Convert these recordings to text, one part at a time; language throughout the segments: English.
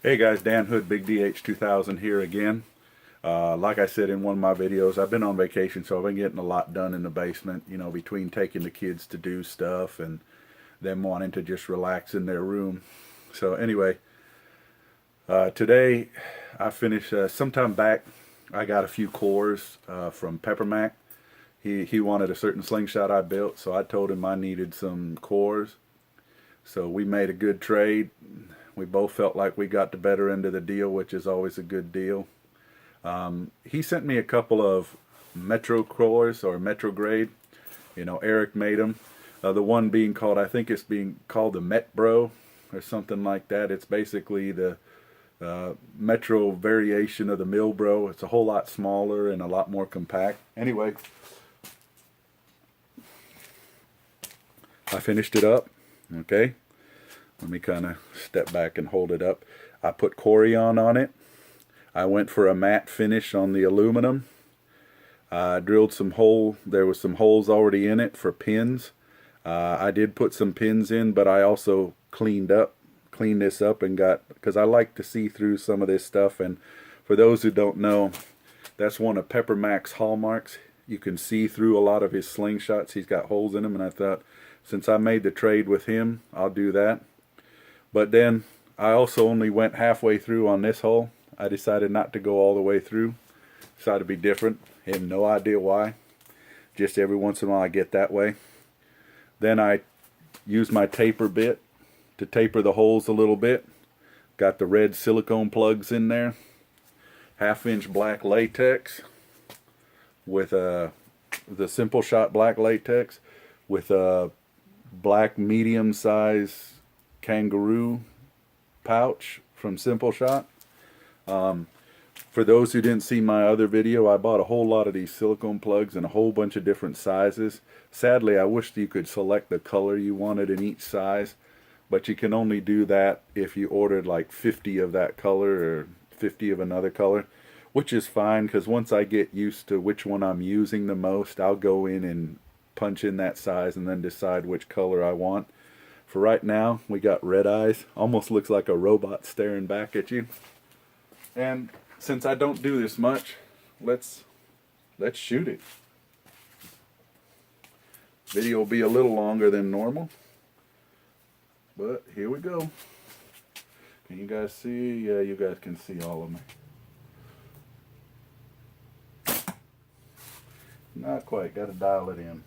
Hey guys, Dan Hood, Big DH 2000 here again. Like I said in one of my videos, I've been on vacation, so I've been getting a lot done in the basement, you know, between taking the kids to do stuff and them wanting to just relax in their room. So anyway, today I finished, sometime back, I got a few cores from Peppermack. He wanted a certain slingshot I built, so I told him I needed some cores. So we made a good trade. We both felt like we got the better end of the deal, which is always a good deal. He sent me a couple of Metro cores or Metrograde. You know, Eric made them. The one being called, I think it's being called the Metbro or something like that. It's basically the Metro variation of the Milbro. It's a whole lot smaller and a lot more compact. Anyway, I finished it up. Okay. Let me kind of step back and hold it up. I put Corian on it. I went for a matte finish on the aluminum. I drilled some hole. There was some holes already in it for pins. I did put some pins in, but I also cleaned this up and got, because I like to see through some of this stuff. And for those who don't know, that's one of Peppermack's hallmarks. You can see through a lot of his slingshots. He's got holes in them, and I thought, since I made the trade with him, I'll do that. But then I also only went halfway through on this hole. I decided not to go all the way through. Decided to be different. Have no idea why. Just every once in a while I get that way. Then I used my taper bit to taper the holes a little bit. Got the red silicone plugs in there. 1/2-inch black latex with the Simple Shot black latex with a black medium size kangaroo pouch from Simple Shot. For those who didn't see my other video, I bought a whole lot of these silicone plugs in a whole bunch of different sizes. Sadly, I wished you could select the color you wanted in each size, but you can only do that if you ordered like 50 of that color or 50 of another color, which is fine, because once I get used to which one I'm using the most, I'll go in and punch in that size and then decide which color I want. For right now, we got red eyes. Almost looks like a robot staring back at you. And since I don't do this much, let's shoot it. Video will be a little longer than normal, but here we go. Can you guys see? Yeah, you guys can see all of me. Not quite, got to dial it in.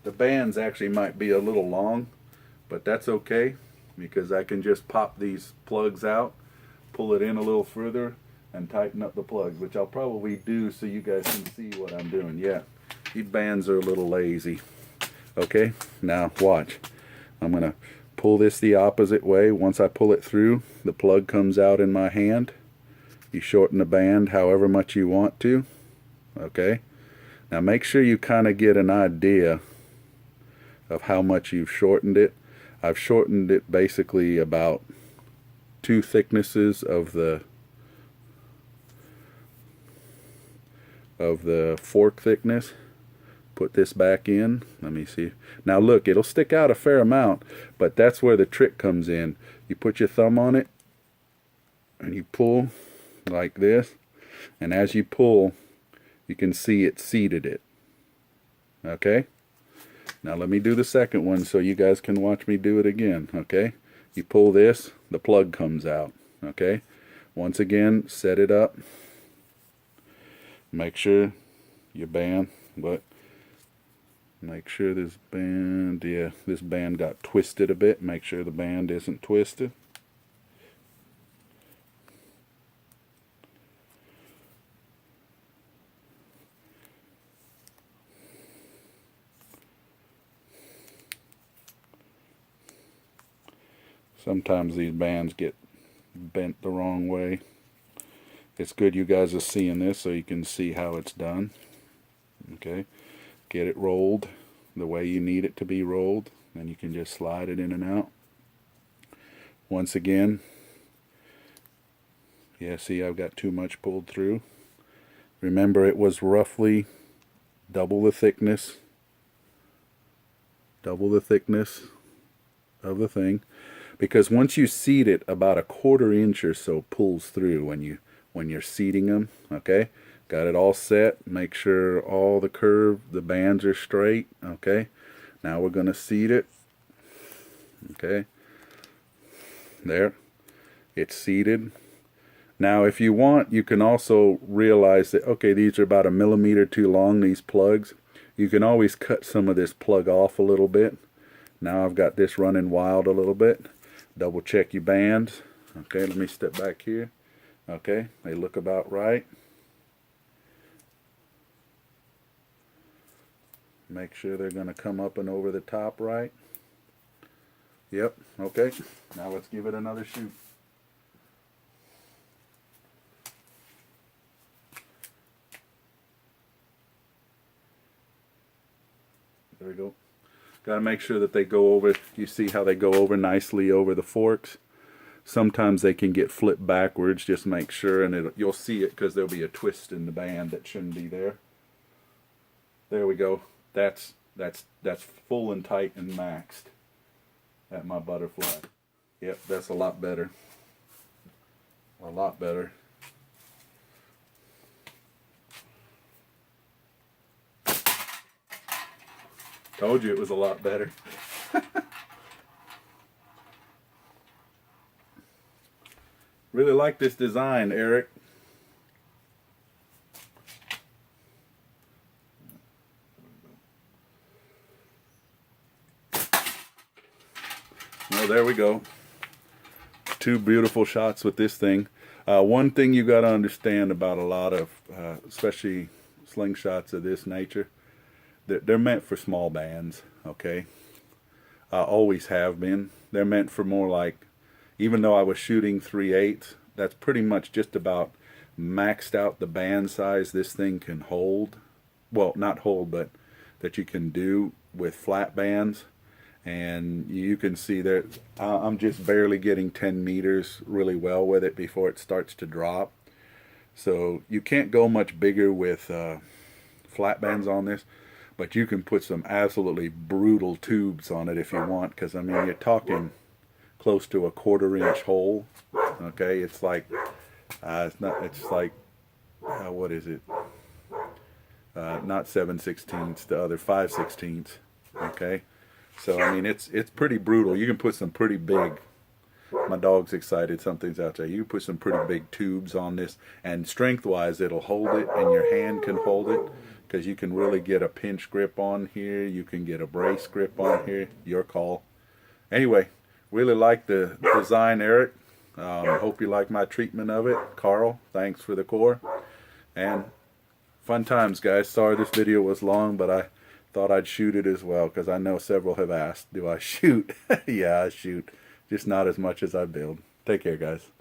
The bands actually might be a little long, but that's okay, because I can just pop these plugs out, pull it in a little further, and tighten up the plugs, which I'll probably do so you guys can see what I'm doing. Yeah, these bands are a little lazy. Okay, now watch. I'm going to pull this the opposite way. Once I pull it through, the plug comes out in my hand. You shorten the band however much you want to. Okay, now make sure you kind of get an idea of how much you've shortened it. I've shortened it basically about 2 thicknesses of the fork thickness. Put this back in. Let me see. Now look, it'll stick out a fair amount, but that's where the trick comes in. You put your thumb on it and you pull like this, and as you pull, you can see it seated it. Okay? Now let me do the second one so you guys can watch me do it again. Okay? You pull this, the plug comes out. Okay? Once again, set it up. Make sure your band, but make sure this band, yeah, this band got twisted a bit. Make sure the band isn't twisted. Sometimes these bands get bent the wrong way. It's good you guys are seeing this so you can see how it's done. Okay, get it rolled the way you need it to be rolled, and you can just slide it in and out. Once again, yeah, see, I've got too much pulled through. Remember, it was roughly double the thickness of the thing. because once you seat it, about a 1/4 inch or so pulls through when you're seating them. Okay, got it all set. Make sure all the bands are straight. Okay, now we're going to seat it. Okay, there, it's seated. Now if you want, you can also realize that, okay, these are about 1 millimeter too long, these plugs. You can always cut some of this plug off a little bit. Now I've got this running wild a little bit. Double check your bands. Okay, let me step back here. Okay, they look about right. Make sure they're going to come up and over the top right. Yep, okay. Now let's give it another shoot. There we go. Got to make sure that they go over. You see how they go over nicely over the forks. Sometimes they can get flipped backwards. Just make sure, and you'll see it because there'll be a twist in the band that shouldn't be there. There we go. That's full and tight and maxed at my butterfly. Yep, that's a lot better. A lot better. Told you it was a lot better. Really like this design, Eric. Well, there we go. 2 beautiful shots with this thing. One thing you got to understand about a lot of, especially slingshots of this nature, they're meant for small bands, okay? Always have been. They're meant for more like, even though I was shooting 3/8, that's pretty much just about maxed out the band size this thing can hold. Well, not hold, but that you can do with flat bands. And you can see that I'm just barely getting 10 meters really well with it before it starts to drop. So you can't go much bigger with flat bands on this, but you can put some absolutely brutal tubes on it if you want, because I mean you're talking close to a 1/4 inch hole. Okay, it's like it's like what is it? Not 7/16, the other 5/16. Okay, so I mean it's pretty brutal. You can put some pretty big. My dog's excited. Something's out there. You can put some pretty big tubes on this, and strength-wise, it'll hold it, and your hand can hold it, because you can really get a pinch grip on here. You can get a brace grip on here. Your call. Anyway, really like the design, Eric. Hope you like my treatment of it. Karl, thanks for the core. And fun times, guys. Sorry this video was long, but I thought I'd shoot it as well, because I know several have asked, do I shoot? Yeah, I shoot. Just not as much as I build. Take care, guys.